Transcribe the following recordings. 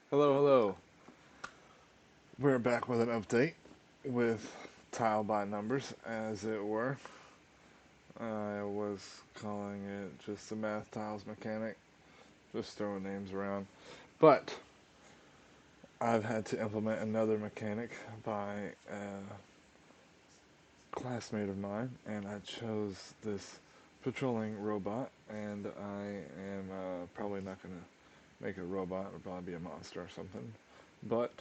Hello, hello. We're back with an update with tile by numbers, as it were. I was calling it just the math tiles mechanic, just throwing names around. But I've had to implement another mechanic by a classmate of mine, and I chose this patrolling robot, and I am probably not going to make it a robot. It'll probably be a monster or something. But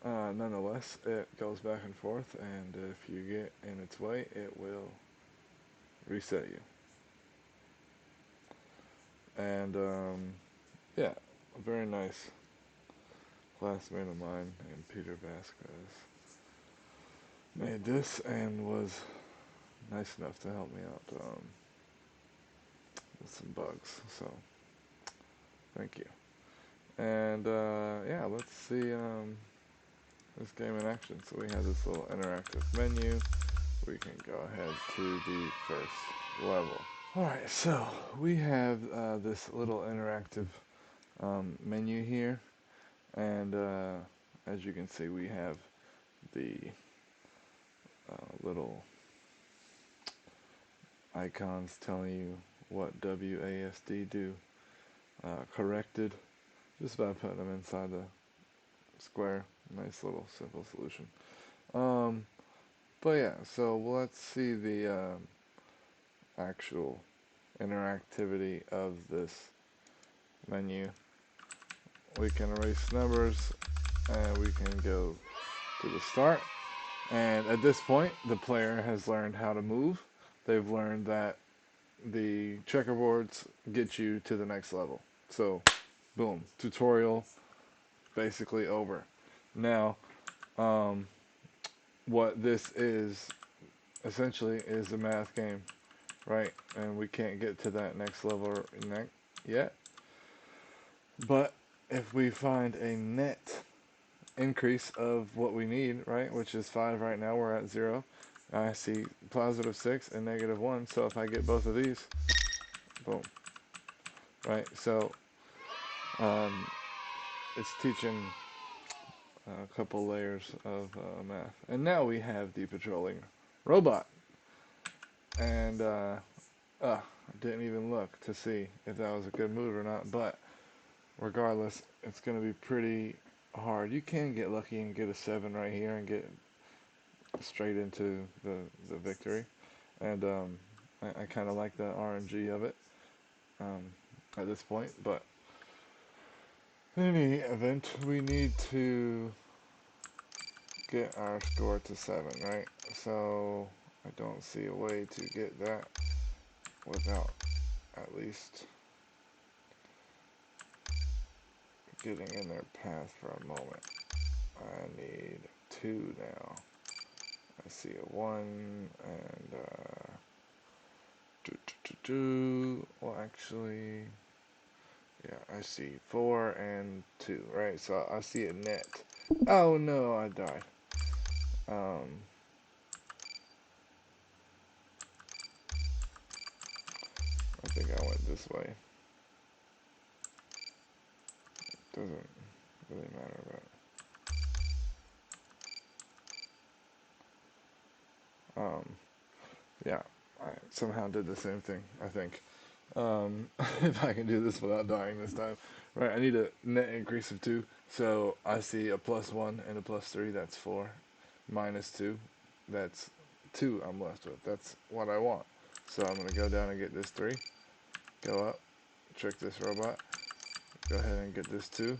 nonetheless, it goes back and forth, and if you get in its way, it will reset you. And yeah, a very nice classmate of mine named Peter Vasquez made this and was nice enough to help me out with some bugs. So thank you. And yeah, let's see this game in action. So we have this little interactive menu. We can go ahead to the first level. Alright, so we have this little interactive menu here, and as you can see, we have the little icons telling you what WASD do, corrected, just by putting them inside the square. Nice little simple solution. But yeah, so let's see the actual interactivity of this menu. We can erase numbers, and we can go to the start. And at this point, the player has learned how to move. They've learned that the checkerboards get you to the next level. So, boom, tutorial basically over. Now, what this is essentially is a math game, right? And we can't get to that next level yet. But if we find a net increase of what we need, right, which is 5 right now, we're at 0. I see positive 6 and negative 1, so if I get both of these, boom, right? So um, it's teaching a couple layers of math. And now we have the patrolling robot. And I didn't even look to see if that was a good move or not, but regardless, it's going to be pretty hard. You can get lucky and get a 7 right here and get straight into the victory. And I kind of like the RNG of it um, at this point. But in any event, we need to get our score to 7, right? So I don't see a way to get that without at least getting in their path for a moment. I need 2 now. I see a 1 and well, actually, yeah, I see 4 and 2, right? So I see a net. Oh no, I died. I think I went this way. Doesn't really matter, but yeah, I somehow did the same thing, I think. If I can do this without dying this time. Right, I need a net increase of 2. So I see a +1 and a +3, that's 4. -2, that's 2 I'm left with. That's what I want. So I'm going to go down and get this 3. Go up, trick this robot. Go ahead and get this 2.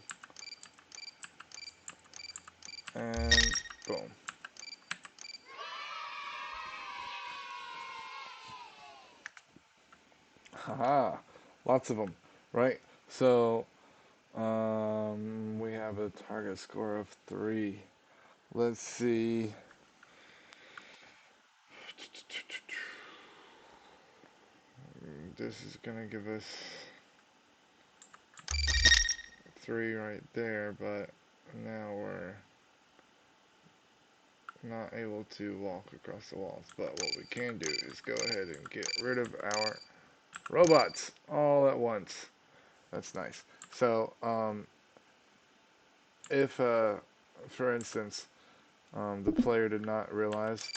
And boom. Haha, lots of them, right? So we have a target score of 3. Let's see. This is gonna give us 3 right there, but now we're not able to walk across the walls. But what we can do is go ahead and get rid of our robots all at once. That's nice. So if, for instance, the player did not realize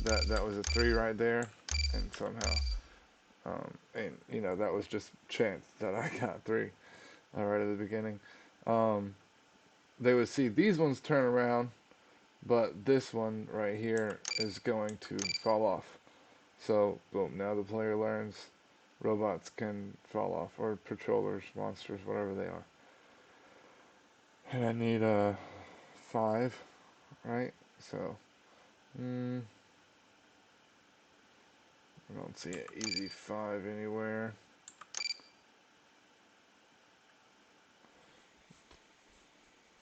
that that was a 3 right there, and somehow, and you know, that was just chance that I got 3 right at the beginning. Um, they would see these ones turn around, but this one right here is going to fall off. So, boom, now the player learns robots can fall off, or patrollers, monsters, whatever they are. And I need a 5, right? So, I don't see an easy 5 anywhere.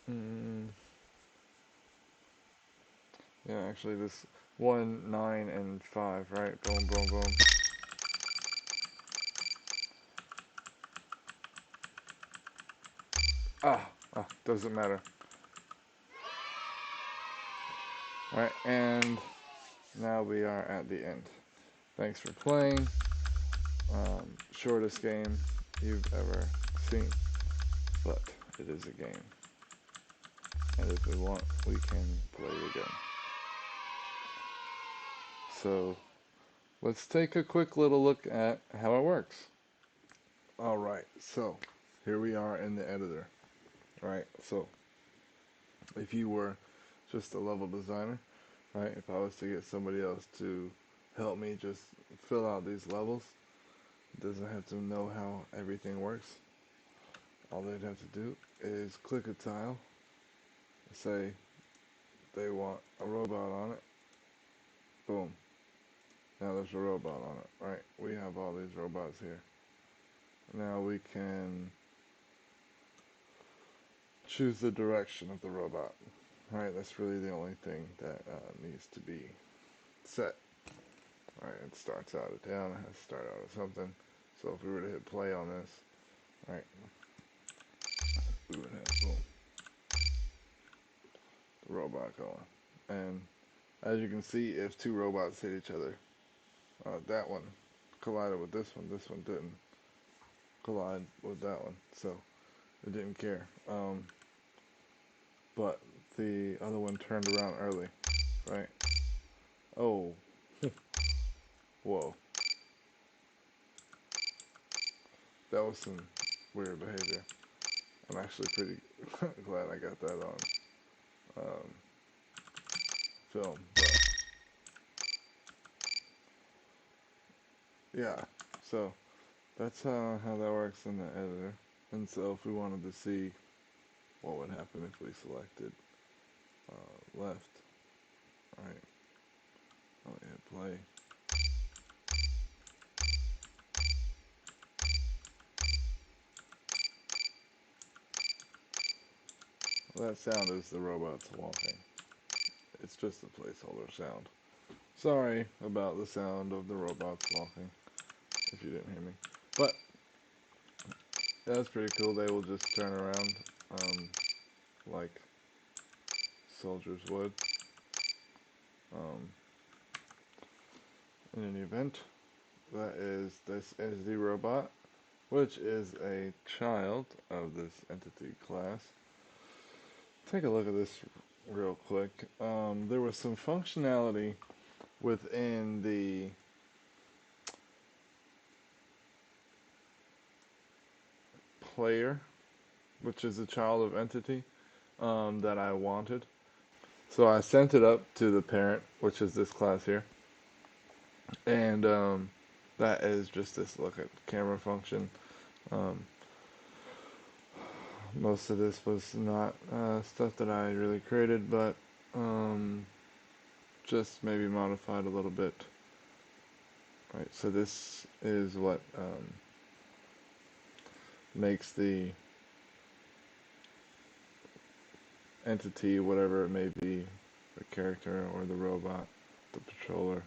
Mm, yeah, actually, this 1, 9, and 5, right? Boom, boom, boom. Doesn't matter. Alright, and now we are at the end. Thanks for playing. Shortest game you've ever seen, but it is a game. And if we want, we can play it again. So, let's take a quick little look at how it works. Alright, so here we are in the editor. Right, so if you were just a level designer, right, if I was to get somebody else to help me just fill out these levels, doesn't have to know how everything works. All they'd have to do is click a tile, say they want a robot on it, boom. Now there's a robot on it, right? We have all these robots here. Now we can choose the direction of the robot. Right, that's really the only thing that needs to be set. Right, it starts out at down, it has to start out at something. So if we were to hit play on this, right, we would have, boom, the robot going. And as you can see, if 2 robots hit each other, that one collided with this one didn't collide with that one, so it didn't care. But the other one turned around early, right? Oh, whoa. That was some weird behavior. I'm actually pretty glad I got that on film. But yeah, so that's how that works in the editor. And so if we wanted to see what would happen if we selected left, right, oh yeah, play. Well, that sound is the robots walking. It's just a placeholder sound. Sorry about the sound of the robots walking, if you didn't hear me. But yeah, that's pretty cool. They will just turn around like soldiers would. Um, in any event, this is the robot, which is a child of this entity class. Take a look at this real quick. There was some functionality within the player, which is a child of entity, that I wanted. So I sent it up to the parent, which is this class here, and that is just this look at camera function. Um, most of this was not stuff that I really created, but just maybe modified a little bit. Right, so this is what makes the entity, whatever it may be, the character or the robot, the patroller,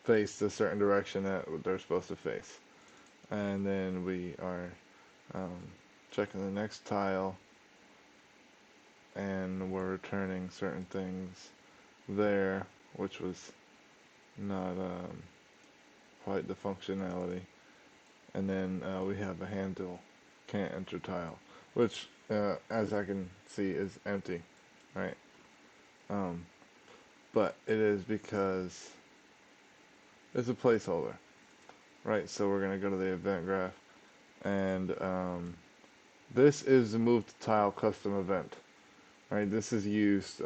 face a certain direction that they're supposed to face. And then we are um, checking the next tile, and we're returning certain things there, which was not quite the functionality. And then we have a handle, can't enter tile, which as I can see, is empty, right? Um, but it is because it's a placeholder, right? So we're going to go to the event graph, and this is the move to tile custom event, right? This is used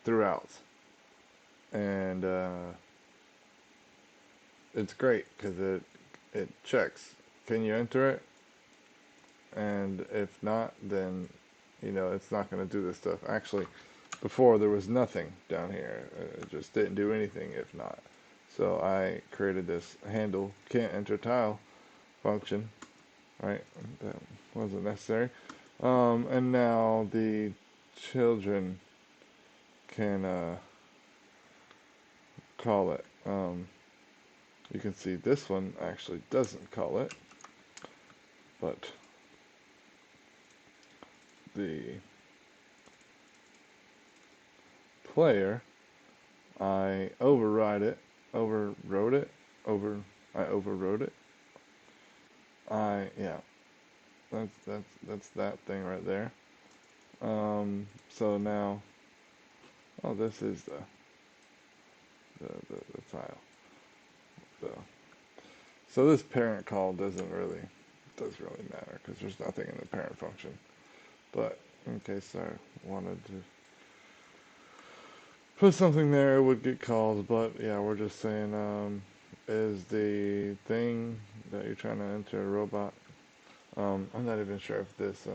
throughout, and it's great because it checks. Can you enter it? And if not, then it's not going to do this stuff. Actually, before there was nothing down here. It just didn't do anything if not. So I created this handle can't enter tile function, right? That wasn't necessary. And now the children can call it. You can see this one actually doesn't call it, but the player, I overrode it. I overrode it. Yeah, that's that thing right there. So now, oh, this is the tile. So this parent call doesn't really matter because there's nothing in the parent function. But in case I wanted to put something there, it would get called. But yeah, we're just saying, is the thing that you're trying to enter a robot? I'm not even sure if this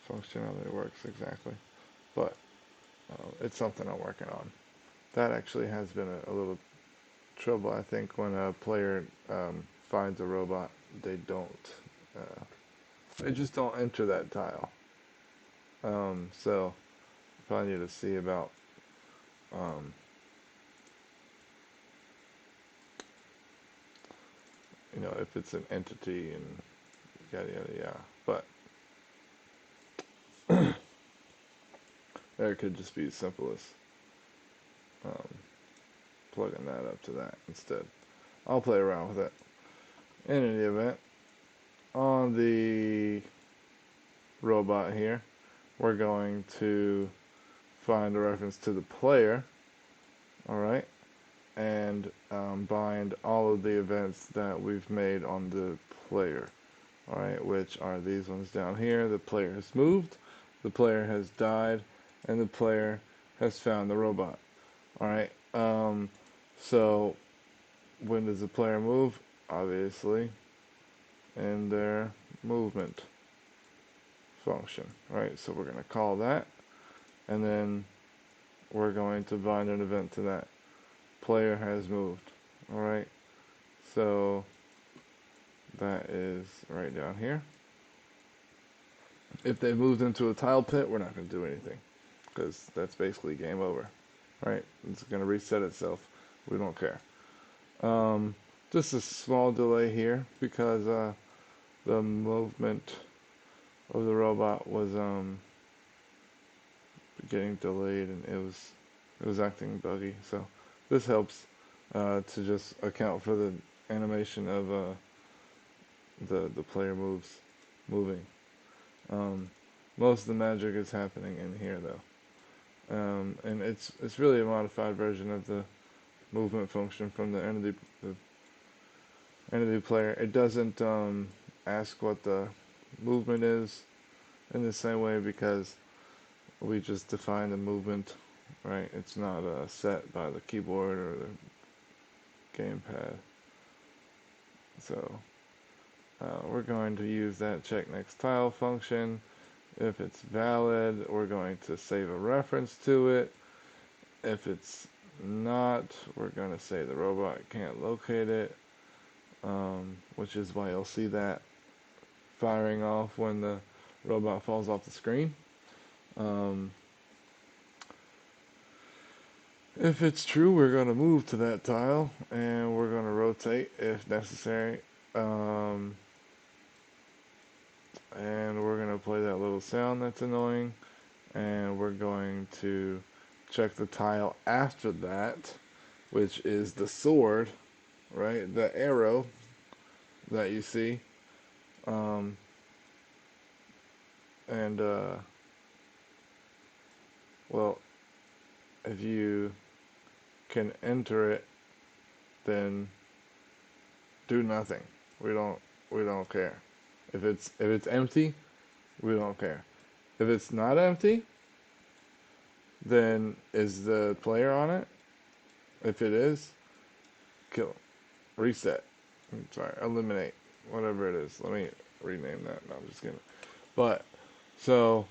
functionality works exactly, but it's something I'm working on. That actually has been a little trouble. I think when a player finds a robot, they just don't enter that tile. So if I need to see about um, if it's an entity and yada yada yada. But it could just be as simple as um, plugging that up to that instead. I'll play around with it. In any event, on the robot here, we're going to find a reference to the player, alright, and bind all of the events that we've made on the player, alright, which are these ones down here. The player has moved, the player has died, and the player has found the robot. Alright, so when does the player move? Obviously, in their movement function. Right, so we're going to call that, and then we're going to bind an event to that. Player has moved. Alright, so that is right down here. If they moved into a tile pit, we're not going to do anything, because that's basically game over. Right, it's going to reset itself. We don't care. Just a small delay here because the movement of the robot was getting delayed and it was acting buggy. So this helps to just account for the animation of the player moving. Most of the magic is happening in here though, and it's really a modified version of the movement function from the entity player. It doesn't ask what the movement is in the same way because we just define the movement, right? It's not set by the keyboard or the gamepad. So we're going to use that check next tile function. If it's valid, we're going to save a reference to it. If it's not, we're going to say the robot can't locate it, which is why you'll see that firing off when the robot falls off the screen. If it's true, we're going to move to that tile and we're going to rotate if necessary. And we're going to play that little sound that's annoying. And we're going to check the tile after that, which is the sword, right? The arrow that you see. And well, if you can enter it, then do nothing. We don't we don't care. If it's empty, we don't care. If it's not empty, then is the player on it? If it is, kill. Reset. I'm sorry, eliminate. Whatever it is. Let me rename that. No, I'm just kidding. But so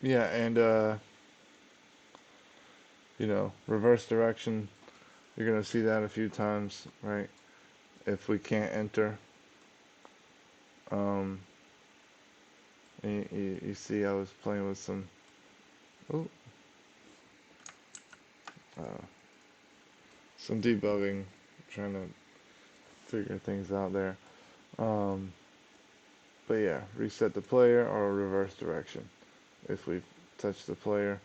yeah, and reverse direction. You're gonna see that a few times, right? If we can't enter, um, you see, I was playing with oh, uh, some debugging, trying to figure things out there. Um, but yeah, reset the player or reverse direction if we touch the player,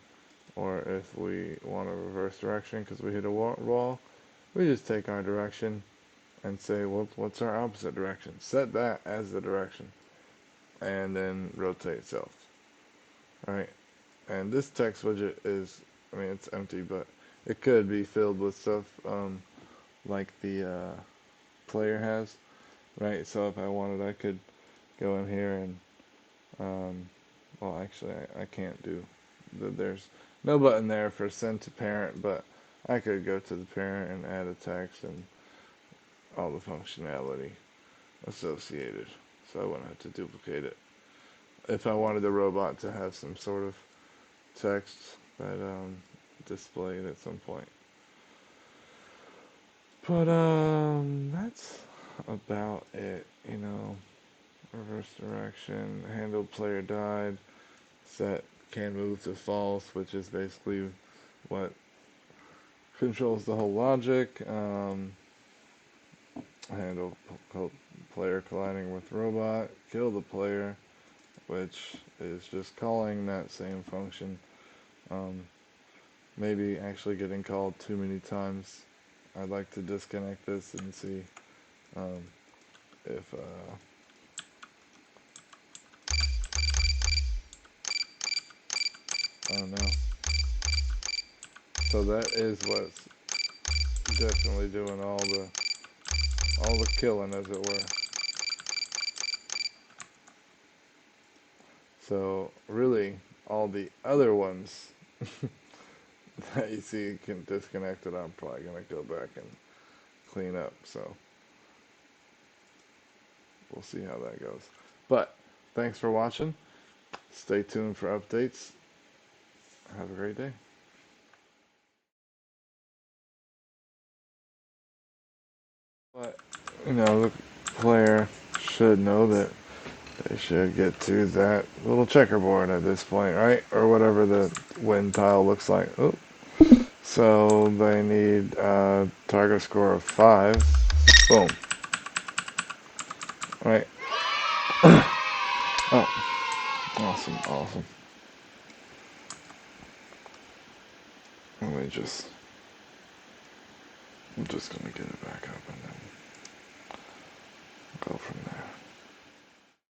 or if we want a reverse direction because we hit a wall, we just take our direction and say, well, what's our opposite direction? Set that as the direction, and then rotate self. Right? And this text widget is, I mean, it's empty, but it could be filled with stuff like the player has, right? So if I wanted, I could go in here and, well, actually, I can't do, there's no button there for send to parent, but I could go to the parent and add a text and all the functionality associated. So I wouldn't have to duplicate it. If I wanted the robot to have some sort of text that displayed at some point. But that's about it, Reverse direction, handle player died, set can move to false, which is basically what controls the whole logic. Handle player colliding with robot, kill the player, which is just calling that same function. Maybe actually getting called too many times. I'd like to disconnect this and see if I don't know. So that is what's definitely doing all the killing, as it were. So really, all the other ones that you see can disconnected, I'm probably gonna go back and clean up. So we'll see how that goes. But thanks for watching. Stay tuned for updates. Have a great day. But the player should know that they should get to that little checkerboard at this point, right? Or whatever the win tile looks like. Oh. So they need a target score of 5. Boom. Right. Oh, awesome, awesome. Let me just, I'm just gonna get it back up and then go from there.